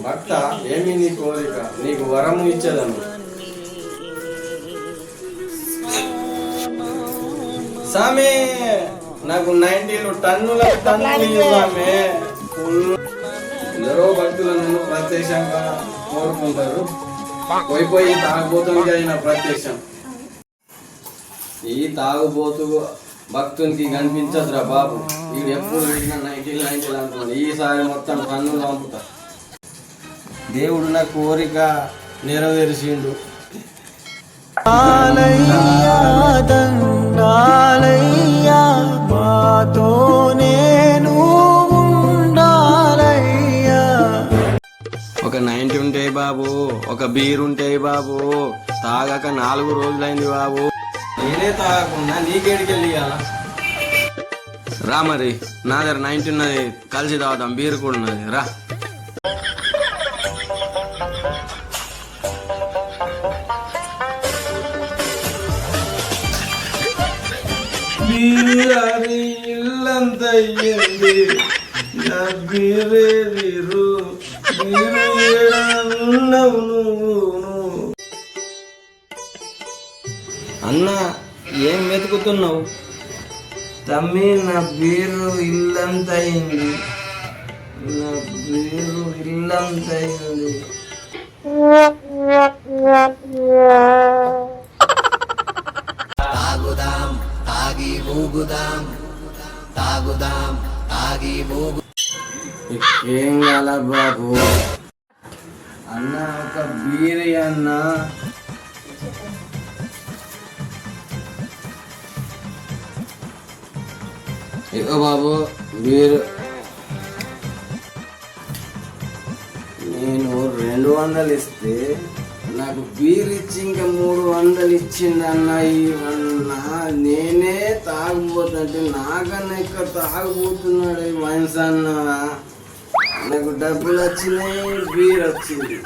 భక్త ఏమి నీ కోరిక, నీకు వరము ఇచ్చేదను. సామే నాకు 90 టన్నుల టన్నులు సామే. ఎందరో భక్తులు నన్ను ప్రత్యక్షంగా కోరుకుంటారు. పోయి తాగుబోతునికి అయిన ప్రత్యక్షం. ఈ తాగుబోతు భక్తునికి కనిపించదురా బాబు. వీడు ఎప్పుడు వెళ్ళినా 90 అనుకోండి. ఈసారి మొత్తం టన్నులు పంపుతా. దేవుడు నా కోరిక నెరవేర్చిండు. ఒక 90 ఉంటాయి బాబు, ఒక బీర్ ఉంటాయి బాబు. తాగాక 4 రోజులైంది బాబు. నేనే తాగకుండా నీకేడికి వెళ్ళి రా. మరి నా దగ్గర 90 ఉన్నది, కలిసి తాగుతాం. బీర్ కూడా ఉన్నది, రా. ఇల్లంతా అన్నా ఏం వెతుకుతున్నావు? తమ్మి నా బీరు ఇల్లంతా అయింది. నా బీరు ఇల్లంతా అయింది. తాగుదాం తాగి ఊగుదాం, తాగుదాం తాగి ఊగు. ఏం కాల బాబు? అన్న ఒక బీర్ అన్న. ఇగో బాబు బీర్. నేను 200 ఇస్తే నాకు బీర్ ఇచ్చి ఇంకా 300 ఇచ్చిండన్న. ఇవన్నా నేనే తాగుపోతుంటే నాకన్నా ఇక్కడ తాగుపోతున్నాడు ఈ మనిషి అన్న. నాకు డబ్బులు వచ్చినాయి, బీర్ వచ్చింది.